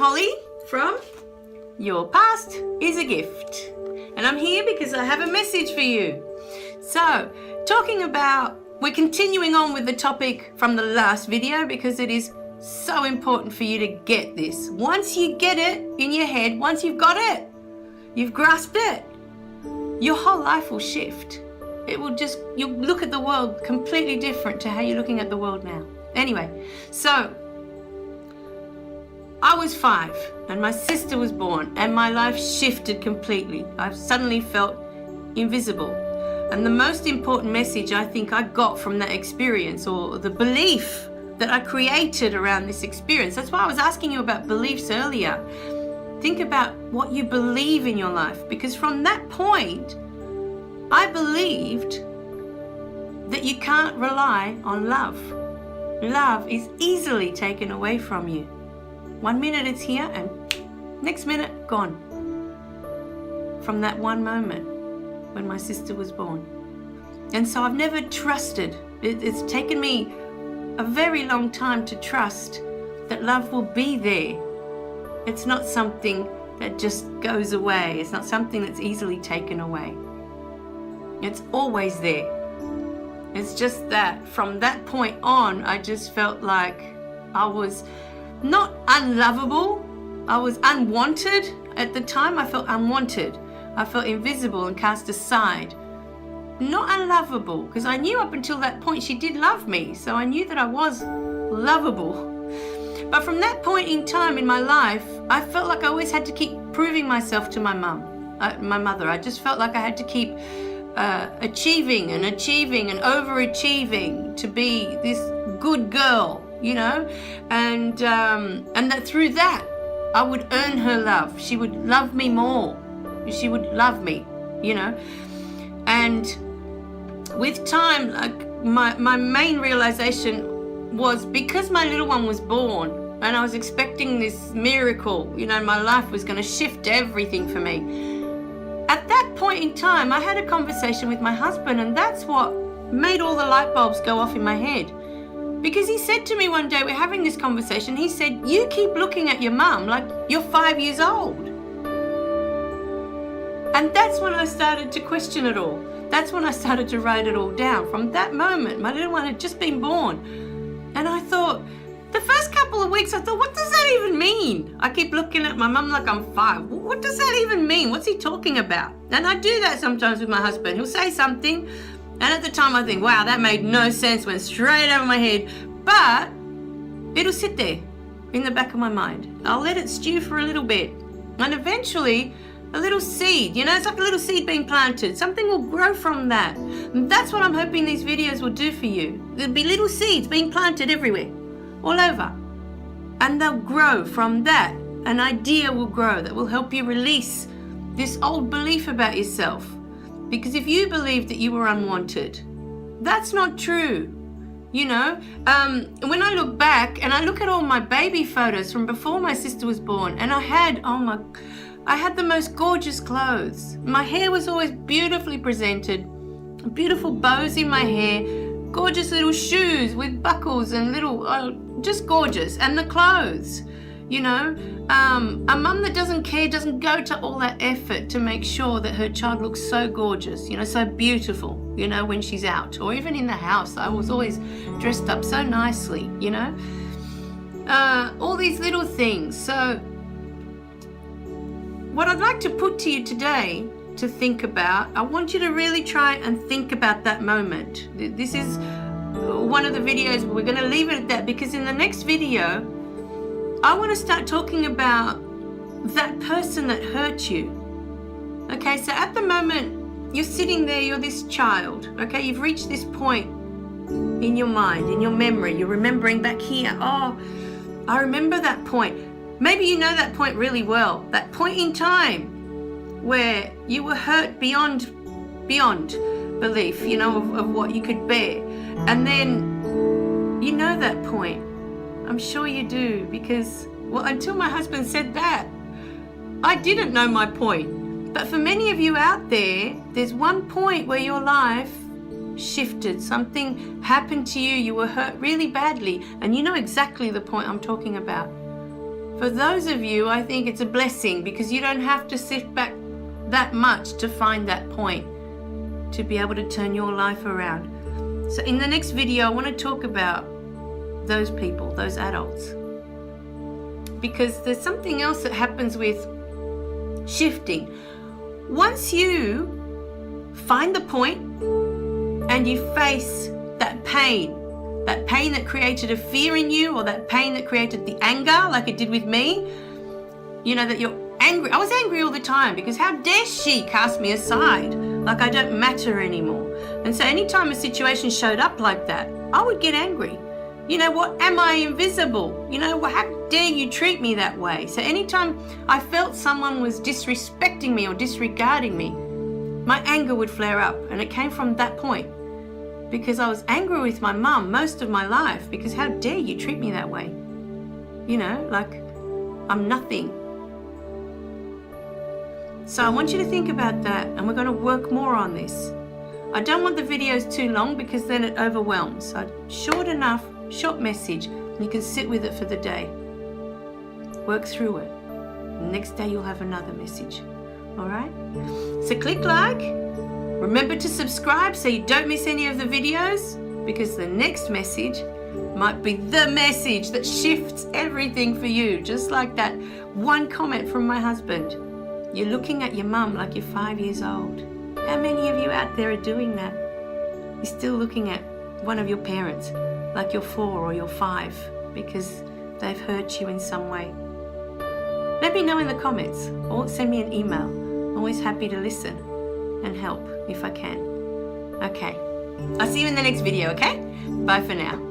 Holly from Your Past is a Gift. And I'm here because I have a message for you. So, we're continuing on with the topic from the last video because it is so important for you to get this. Once you get it in your head, once you've got it, you've grasped it, your whole life will shift. You'll look at the world completely different to how you're looking at the world now. Anyway, so I was 5 and my sister was born and my life shifted completely. I suddenly felt invisible. And the most important message I think I got from that experience, or the belief that I created around this experience, that's why I was asking you about beliefs earlier. Think about what you believe in your life, because from that point, I believed that you can't rely on love. Love is easily taken away from you. 1 minute it's here and next minute gone. From that one moment when my sister was born. And so I've never trusted. It's taken me a very long time to trust that love will be there. It's not something that just goes away. It's not something that's easily taken away. It's always there. It's just that from that point on, I just felt like I was not unlovable. I was unwanted. At the time, I felt unwanted. I felt invisible and cast aside. Not unlovable, because I knew up until that point she did love me. So I knew that I was lovable. But from that point in time in my life, I felt like I always had to keep proving myself to my mother. I just felt like I had to keep achieving and overachieving to be this good girl, you know, and that through that I would earn her love. She would love me more. She would love me, you know. And with time, like my main realization was, because my little one was born and I was expecting this miracle, you know, my life was going to shift everything for me. At that point in time, I had a conversation with my husband, and that's what made all the light bulbs go off in my head. Because he said to me one day, we're having this conversation, he said, you keep looking at your mum like you're 5 years old. And that's when I started to question it all. That's when I started to write it all down. From that moment, my little one had just been born. And I thought, the first couple of weeks, I thought, what does that even mean? I keep looking at my mum like I'm 5. What does that even mean? What's he talking about? And I do that sometimes with my husband. He'll say something, and at the time I think, wow, that made no sense, went straight over my head. But it'll sit there in the back of my mind. I'll let it stew for a little bit. And eventually, a little seed, you know, it's like a little seed being planted. Something will grow from that. And that's what I'm hoping these videos will do for you. There'll be little seeds being planted everywhere, all over. And they'll grow from that. An idea will grow that will help you release this old belief about yourself. Because if you believe that you were unwanted, that's not true. You know, when I look back and I look at all my baby photos from before my sister was born, and I had the most gorgeous clothes. My hair was always beautifully presented, beautiful bows in my hair, gorgeous little shoes with buckles and just gorgeous. And the clothes, you know, a mum that doesn't care, doesn't go to all that effort to make sure that her child looks so gorgeous, you know, so beautiful, you know, when she's out or even in the house. I was always dressed up so nicely, you know, all these little things. So what I'd like to put to you today to think about, I want you to really try and think about that moment. This is one of the videos, we're going to leave it at that, because in the next video, I want to start talking about that person that hurt you. Okay, so at the moment, you're sitting there, you're this child, okay? You've reached this point in your mind, in your memory. You're remembering back here, oh, I remember that point. Maybe you know that point really well. That point in time where you were hurt beyond belief, you know, of what you could bear. And then you know that point. I'm sure you do, because, well, until my husband said that, I didn't know my point. But for many of you out there, there's one point where your life shifted. Something happened to you. You were hurt really badly. And you know exactly the point I'm talking about. For those of you, I think it's a blessing because you don't have to sift back that much to find that point to be able to turn your life around. So in the next video, I want to talk about those people, those adults, because there's something else that happens with shifting. Once you find the point and you face that pain that created a fear in you, or that pain that created the anger, like it did with me, you know, that you're angry. I was angry all the time because how dare she cast me aside, like I don't matter anymore. And so anytime a situation showed up like that, I would get angry. You know, what, am I invisible? You know, how dare you treat me that way? So anytime I felt someone was disrespecting me or disregarding me, my anger would flare up, and it came from that point. Because I was angry with my mum most of my life, because how dare you treat me that way? You know, like I'm nothing. So I want you to think about that, and we're going to work more on this. I don't want the videos too long because then it overwhelms. So short enough, short message, and you can sit with it for the day. Work through it. The next day you'll have another message. All right? So click like. Remember to subscribe so you don't miss any of the videos, because the next message might be the message that shifts everything for you. Just like that one comment from my husband. You're looking at your mum like you're 5 years old. How many of you out there are doing that? You're still looking at one of your parents like you're 4 or you're 5 because they've hurt you in some way. Let me know in the comments or send me an email. I'm always happy to listen and help if I can. Okay, I'll see you in the next video, okay? Bye for now.